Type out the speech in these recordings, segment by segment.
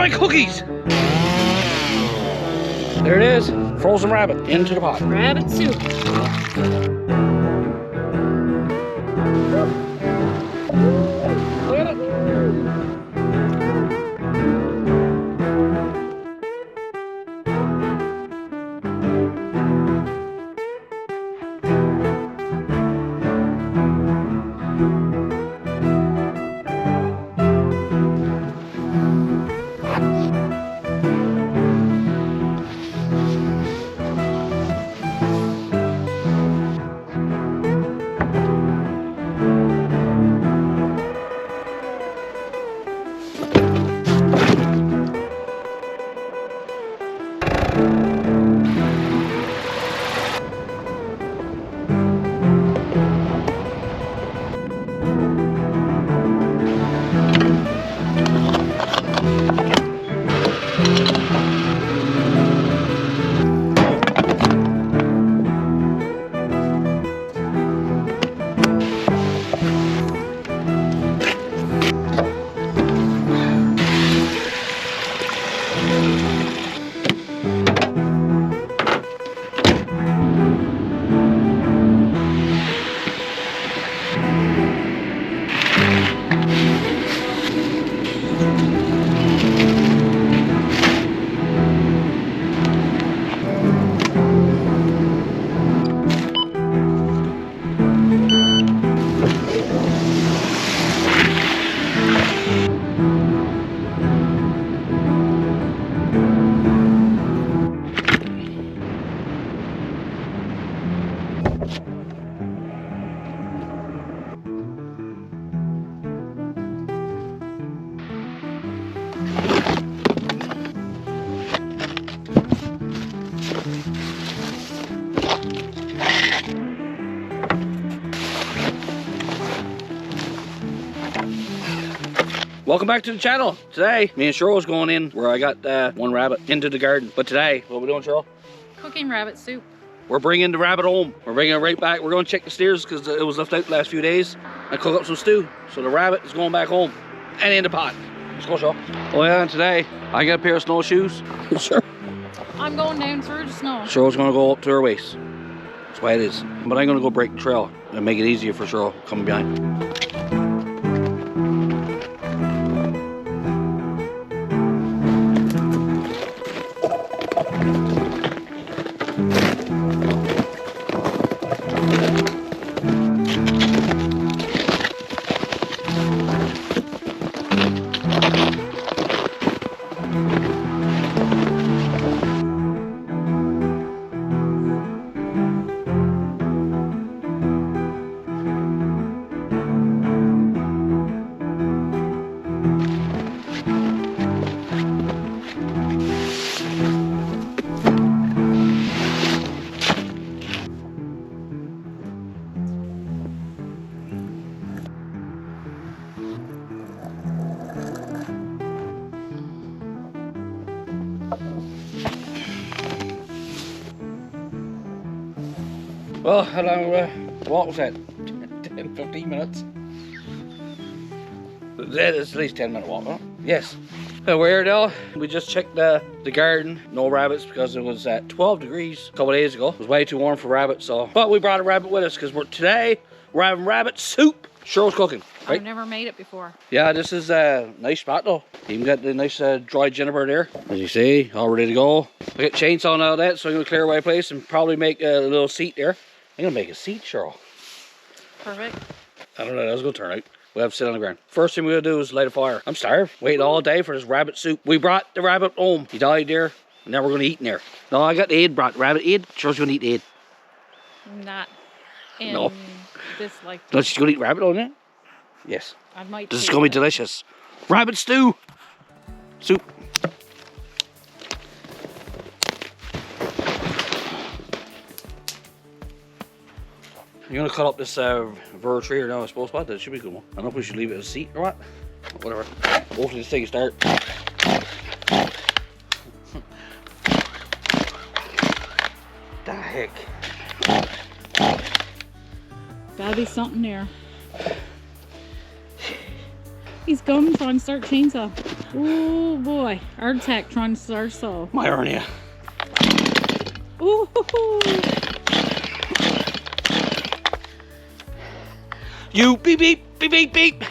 my cookies? There it is, frozen rabbit into the pot. Rabbit soup. Look at it. Welcome back to the channel. Today, me and Cheryl was going in where I got one rabbit into the garden. But today, what are we doing, Cheryl? Cooking rabbit soup. We're bringing the rabbit home. We're bringing it right back. We're going to check the steers because it was left out the last few days and cook up some stew. So the rabbit is going back home and in the pot. Let's go, Cheryl. Oh yeah, and today, I got a pair of snowshoes. Sure. I'm going down through the snow. Cheryl's going to go up to her waist. That's why it is. But I'm going to go break the trail and make it easier for Cheryl coming behind. Well, how long walk was that? 10, 15 minutes? It's at least 10-minute walk, huh? Yes. We're here now. We just checked the garden. No rabbits because it was at 12 degrees a couple of days ago. It was way too warm for rabbits, so. But we brought a rabbit with us because today we're having rabbit soup. Cheryl's cooking. Right? I've never made it before. Yeah, this is a nice spot though. Even got the nice dry juniper there. As you see, all ready to go. I got chainsaw and all that, so I'm gonna clear away a place and probably make a little seat there. I'm gonna make a seat, Cheryl. Perfect. I don't know, that's gonna turn out. We have to sit on the ground. First thing we're gonna do is light a fire. I'm starved. Waiting all day for this rabbit soup. We brought the rabbit home. He died there, and now we're gonna eat in there. No, I got the Aid brought. Rabbit Aid. Cheryl's gonna eat Aid. Not in No. this like. No, she's gonna eat rabbit on it? Yes. I might. This is gonna be delicious. Rabbit stew. Soup. You're gonna cut up this ver tree or no, I suppose. What? That should be a good one. I don't know if we should leave it as a seat or what. Whatever. Hopefully this thing can start. The heck? Gotta be something there. He's gone, so I can start chainsaw. Oh boy, heart attack trying to start so. My hernia. Ooh. You beep beep beep beep beep.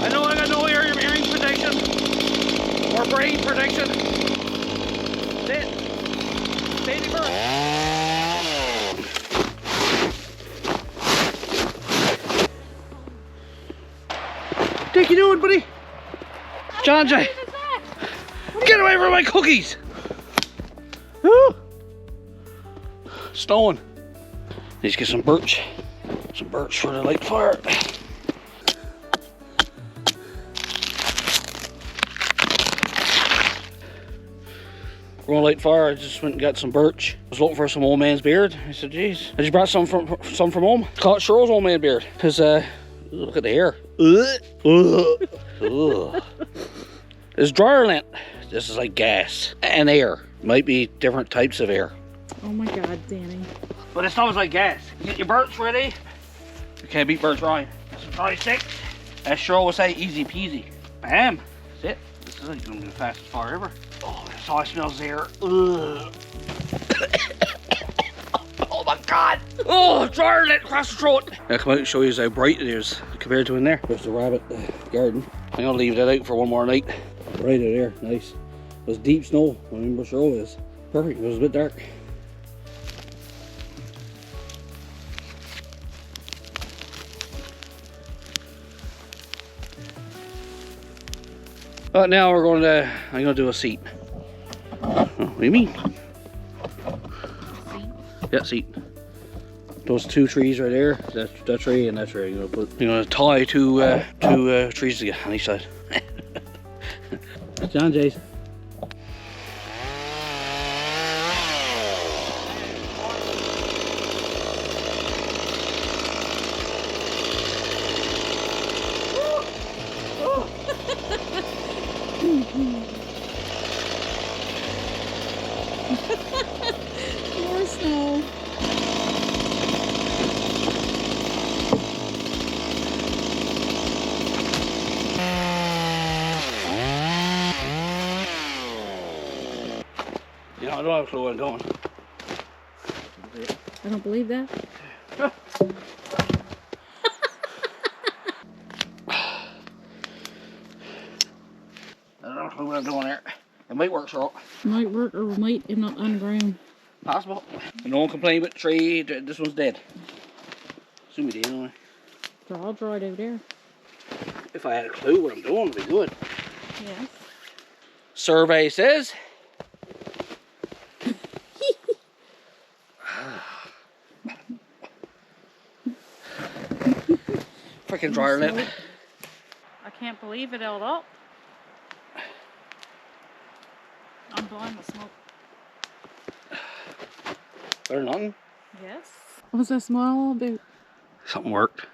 I know I got no hearing protection or brain protection. Sit. Baby bird. What you doing, buddy? John Jay. Get away from my cookies. Woo. Stone. Need to get some birch. Some birch for the light fire. We're gonna light fire. I just went and got some birch. I was looking for some old man's beard. I said, geez, I just brought some from home. Call it Cheryl's old man beard. Cause look at the hair. It's dryer lint. This is like gas and air. Might be different types of air. Oh my God, Danny. But it smells like gas. Get your birch ready. You can't beat birch dry. Some dry sticks. As Cheryl would say, easy peasy. Bam. That's it. This is like gonna be the fastest fire ever. Oh, that's how it smells there. Ugh. Oh my God. Oh, dryer lint across the throat. I'll come out and show you how bright it is compared to in there. There's the rabbit garden. I'm gonna leave that out for one more night. Right out there, nice. It was deep snow. I remember Cheryl is. Perfect, it was a bit dark. But now I'm gonna do a seat. Oh, what do you mean? Seat? Yeah, seat. Those two trees right there, that tree and that tree. You're gonna tie two trees together on each side. John Jay's. More snow. You know, I don't have a clue where I'm going. I don't believe that. I don't have a clue what I'm doing there. It might work, Cheryl. Might work or might end up underground. Possible. And no one complained about the tree. This one's dead. Assume me dead anyway. They're all dried over there. If I had a clue what I'm doing, it'd be good. Yes. Survey says. Freaking dryer lint. I can't believe it held up. I'm blind with smoke. Better than nothing. Yes. What's that smile all about? Something worked.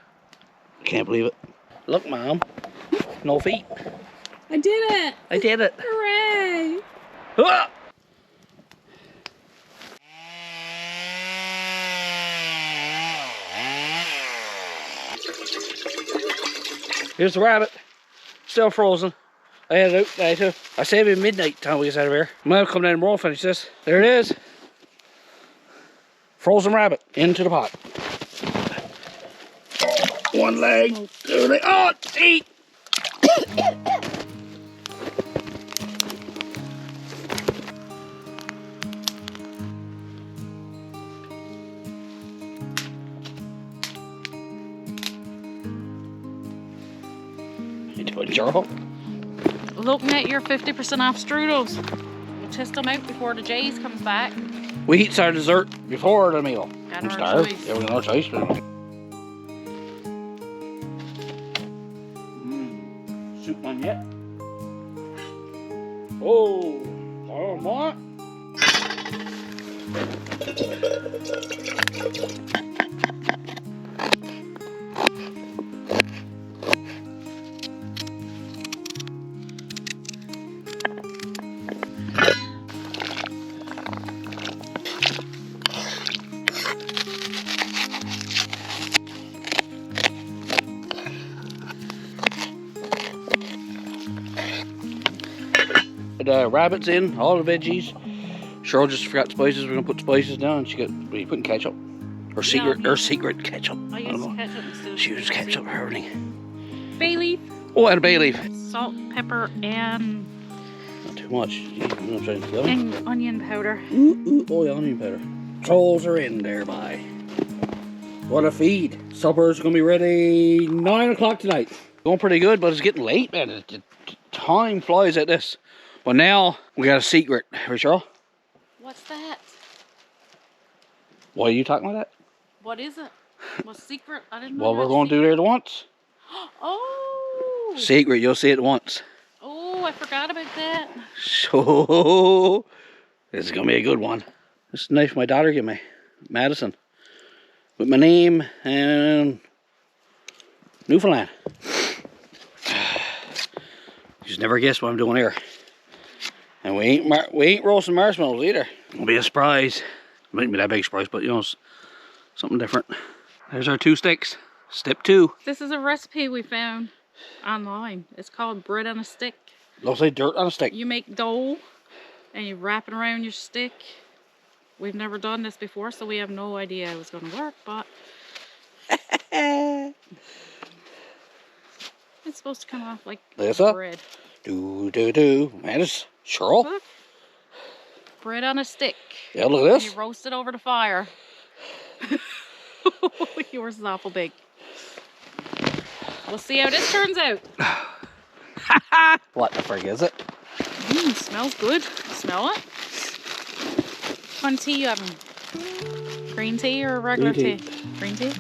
Can't believe it. Look, Mom. No feet. I did it! I did it. Hooray! Ah! Here's the rabbit. Still frozen. I had it out today too. I saved it midnight time we get out of here. Might come down tomorrow and finish this. There it is. Frozen rabbit into the pot. One leg, two leg. Oh, eat! You doing, Cheryl? Looking at your 50% off strudels. We'll test them out before the Jays comes back. We eat our dessert before the meal. Got I'm our starved. choice. Yeah, we got no choice. Soup one yet? Oh, more. the rabbits in, all the veggies. Cheryl just forgot spices. We're gonna put spices down. And she got, what are you putting, ketchup? Or secret ketchup. I use ketchup instead of She used ketchup for everything. bay leaf. Oh, and a bay leaf. Salt, pepper, and Not too much. You know what I'm trying to tell you? and onion powder. Oh, yeah, onion powder. Trolls are in there, bye. What a feed. Supper's gonna be ready 9 o'clock tonight. Going pretty good, but it's getting late, man. Time flies at this. But now we got a secret. Right, Cheryl? What's that? Why are you talking about that? What is it? What's secret? I didn't know. Well, we're going to do it at once. Oh. Secret, you'll see it once. Oh, I forgot about that. So, this is going to be a good one. This is a knife my daughter gave me. Madison. With my name and Newfoundland. You just never guess what I'm doing here. And we ain't roasting marshmallows either. It'll be a surprise. It mightn't be that big surprise, but you know, it's something different. There's our 2 sticks. Step 2. This is a recipe we found online. It's called bread on a stick. Looks like dirt on a stick. You make dough and you wrap it around your stick. We've never done this before, so we have no idea how it's going to work, but it's supposed to come off like bread. Do. Man, it's Cheryl. Look. Bread on a stick. Yeah, look at And this. you roast it over the fire. Yours is awful big. We'll see how this turns out. What the frig is it? Smells good. Smell it. What kind of tea you having? Green tea or regular Green tea? Green tea?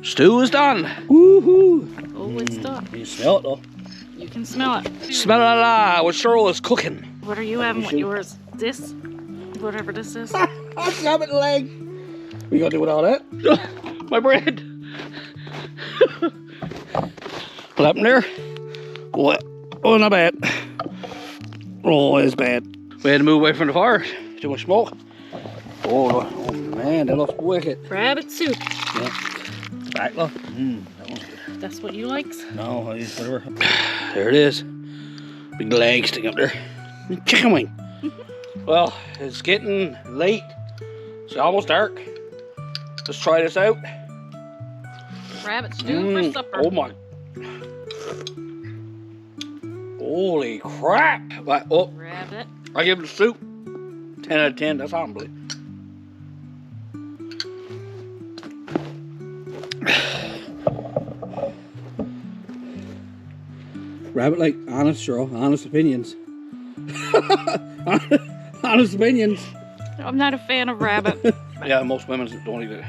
Stew is done. Woohoo! Oh, it's done. You smell it though. You can smell it. Smell it la what Cheryl is cooking. What are you having with yours? This? Whatever this is. I'll grab it leg. We gonna do with all that? My bread. What happened there? What? Oh, not bad. Oh, it's bad. We had to move away from the fire. Too much smoke. Oh man, that looks wicked. Rabbit soup. Yeah. Back look. That one's good. That's what you likes? No, I use whatever. There it is. Big leg sticking up there. Chicken wing. Well, it's getting late. It's almost dark. Let's try this out. Rabbit stew for supper. Oh my. Holy crap. Oh, Rabbit. I give it the soup. 10 out of 10. That's unbelievable. Rabbit, like, honest, Cheryl. Honest opinions. Honest opinions. I'm not a fan of rabbit. Yeah, most women don't eat it.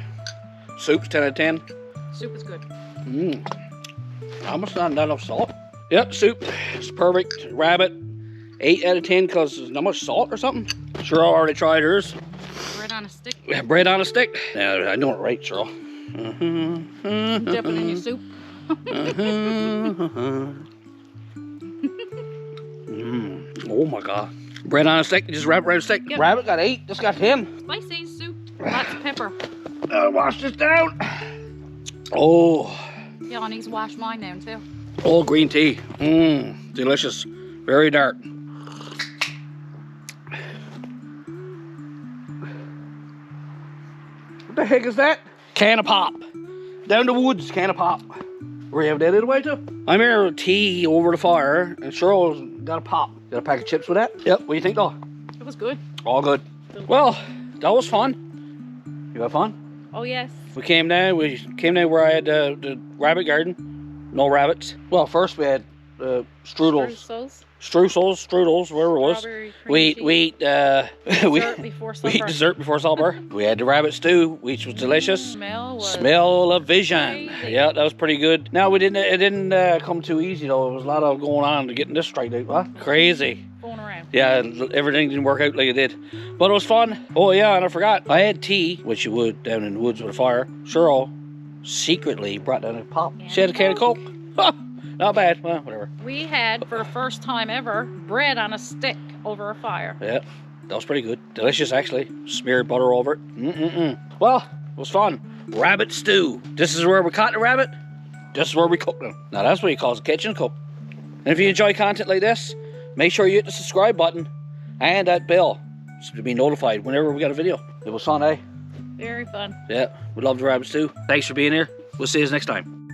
Soup's 10 out of 10. Soup is good. Almost not enough salt. Yep, soup is perfect. Rabbit, 8 out of 10 because there's not much salt or something. Cheryl already tried hers. Bread on a stick. Yeah, bread on a stick. Yeah, I know it right, Cheryl. Dip it in your soup. Oh my god. Bread on a stick, just wrap it around a stick. Yep. Rabbit got 8, this got 10. Spicy soup. Lots of pepper. Wash this down. Oh. Yeah, I need to wash mine down too. Oh, green tea. Delicious. Very dark. What the heck is that? Can of pop. Down the woods, can of pop. Where you have that away too? I'm here with tea over the fire, and Cheryl's got a pop. Got a pack of chips with that? Yep. What do you think though? It was good. All good. Well, that was fun. You had fun? Oh yes. We came down where I had the rabbit garden. No rabbits. Well, first we had strudels. Strudels, wherever it was. We ate dessert before supper. We had the rabbit stew, which was delicious. Smell of vision. Crazy. Yeah, that was pretty good. Now it didn't come too easy though. There was a lot of going on to getting this straight out. What? Crazy. Going around. Yeah, everything didn't work out like it did. But it was fun. Oh yeah, and I forgot. I had tea, which you would down in the woods with a fire. Cheryl secretly brought down a pop. She had a can of Coke. Not bad. Well, whatever. We had, for the first time ever, bread on a stick over a fire. Yeah, that was pretty good. Delicious, actually. Smeared butter over it. Well, it was fun. Rabbit stew. This is where we caught the rabbit. This is where we cook them. Now, that's what he calls a kitchen cook. And if you enjoy content like this, make sure you hit the subscribe button and that bell to be notified whenever we got a video. It was fun, eh? Very fun. Yeah, we love the rabbit stew. Thanks for being here. We'll see you next time.